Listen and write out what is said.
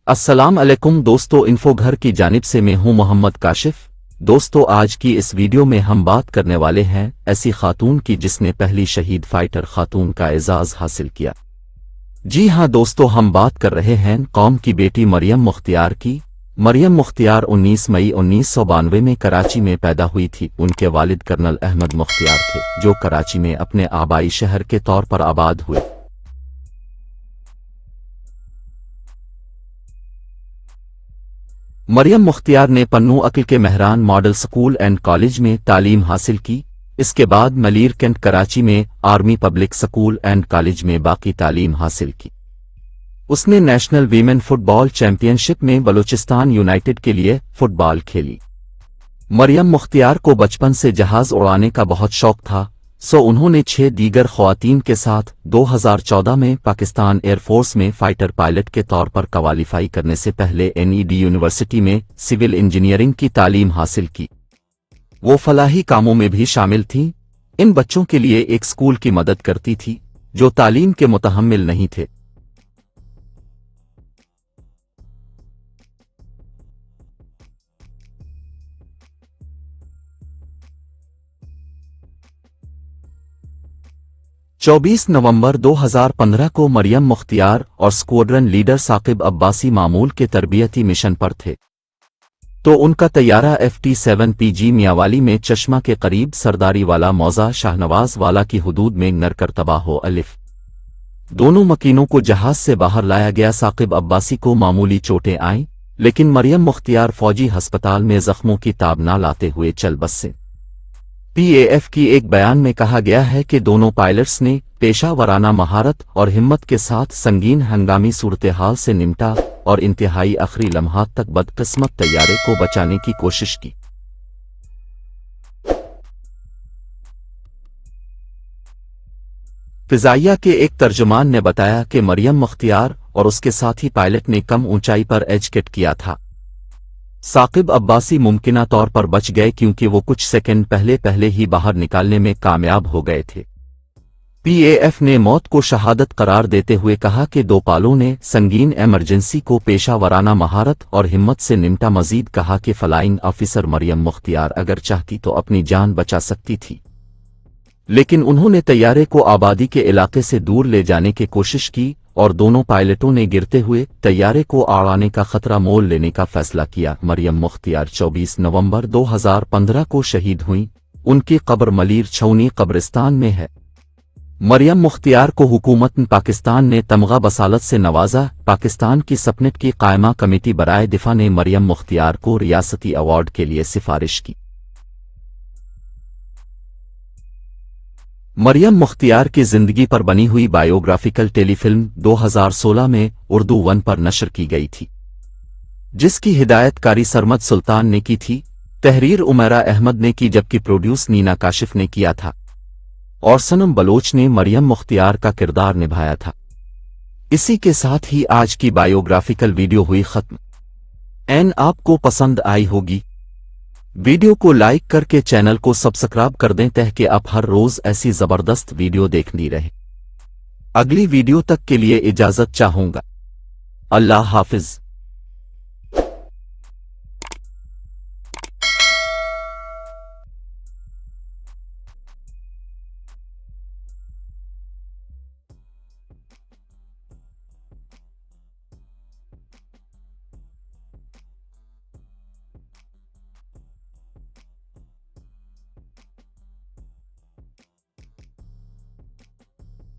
अस्सलाम अलैकुम दोस्तों, इन्फोघर की जानिब से मैं हूं मोहम्मद काशिफ। दोस्तों, आज की इस वीडियो में हम बात करने वाले हैं ऐसी खातून की जिसने पहली शहीद फाइटर खातून का एजाज हासिल किया। जी हां दोस्तों, हम बात कर रहे हैं कौम की बेटी मरियम मुख्तियार की। मरियम मुख्तियार 19 मई 1992 में कराची में पैदा हुई थी। उनके वालिद कर्नल अहमद मुख्तियार थे, जो कराची में अपने आबाई शहर के तौर पर आबाद हुए। मरियम मुख्तियार ने पन्नू अक्ल के Mehran model school and college में तालीम हासिल की। इसके बाद मलीर कैंट कराची में army public school and college में बाकी तालीम हासिल की। उसने नेशनल वीमेन फुटबॉल चैंपियनशिप में बलूचिस्तान यूनाइटेड के लिए फुटबॉल खेली। मरियम मुख्तियार को बचपन से जहाज उड़ाने का बहुत शौक था, सो उन्होंने 6 दीगर ख्वातीन के साथ 2014 में पाकिस्तान एयरफोर्स में फाइटर पायलट के तौर पर क्वालिफाई करने से पहले NED यूनिवर्सिटी में सिविल इंजीनियरिंग की तालीम हासिल की। वो फलाही कामों में भी शामिल थीं। इन बच्चों के लिए एक स्कूल की मदद करती थी जो तालीम के मुतहम्मिल नहीं थे। चौबीस नवंबर 2015 को मरियम मुख्तियार और स्क्वाड्रन लीडर साकिब अब्बासी मामूल के तरबियती मिशन पर थे, तो उनका तैयारा FT-7PG मियावाली में चश्मा के करीब सरदारी वाला मौजा शाहनवाज वाला की हुदूद में नरकर तबाह हो अलिफ। दोनों मकीनों को जहाज से बाहर लाया गया। साकिब अब्बासी को मामूली चोटें आईं, लेकिन मरियम मुख्तियार फौजी अस्पताल में जख्मों की ताब ना लाते हुए चल बसे। PAF की एक बयान में कहा गया है कि दोनों पायलट्स ने पेशा वराना महारत और हिम्मत के साथ संगीन हंगामी सूरत-ए-हाल से निमटा और इंतहाई आखिरी लम्हात तक बदकिस्मत तैयारे को बचाने की कोशिश की। फिजाइया के एक तर्जुमान ने बताया कि मरियम मुख्तियार और उसके साथी पायलट ने कम ऊंचाई पर एजकेट किया था। साकिब अब्बासी मुमकिना तौर पर बच गए क्योंकि वो कुछ सेकंड पहले ही बाहर निकालने में कामयाब हो गए थे। PAF ने मौत को शहादत करार देते हुए कहा कि दो पालों ने संगीन इमरजेंसी को पेशा वराना महारत और हिम्मत से निमटा। मजीद कहा कि फ्लाइंग ऑफिसर मरियम मुख्तियार अगर चाहती तो अपनी जान बचा सकती थी, लेकिन उन्होंने तैयारे को आबादी के इलाके से दूर ले जाने की कोशिश की और दोनों पायलटों ने गिरते हुए तैयारे को आड़ाने का खतरा मोल लेने का फैसला किया। मरियम मुख्तियार 24 नवंबर 2015 को शहीद हुई। उनकी कब्र मलीर छौनी कब्रिस्तान में है। मरियम मुख्तियार को हुकूमत पाकिस्तान ने तमगा बसालत से नवाजा। पाकिस्तान की सपनेट की कायमा कमेटी बराए दिफा ने मरियम मुख्तियार को रियासती अवार्ड के लिए सिफारिश की। मरियम मुख्तियार की जिंदगी पर बनी हुई बायोग्राफिकल टेलीफिल्म 2016 में उर्दू 1 पर नशर की गई थी, जिसकी हिदायतकारी सरमद सुल्तान ने की थी, तहरीर उमैरा अहमद ने की, जबकि प्रोड्यूस नीना काशिफ ने किया था और सनम बलोच ने मरियम मुख्तियार का किरदार निभाया था। इसी के साथ ही आज की बायोग्राफिकल वीडियो हुई खत्म। आपको पसंद आई होगी। वीडियो को लाइक करके चैनल को सब्सक्राइब कर दें ताकि आप हर रोज ऐसी जबरदस्त वीडियो देखती रहें। अगली वीडियो तक के लिए इजाजत चाहूंगा। अल्लाह हाफिज।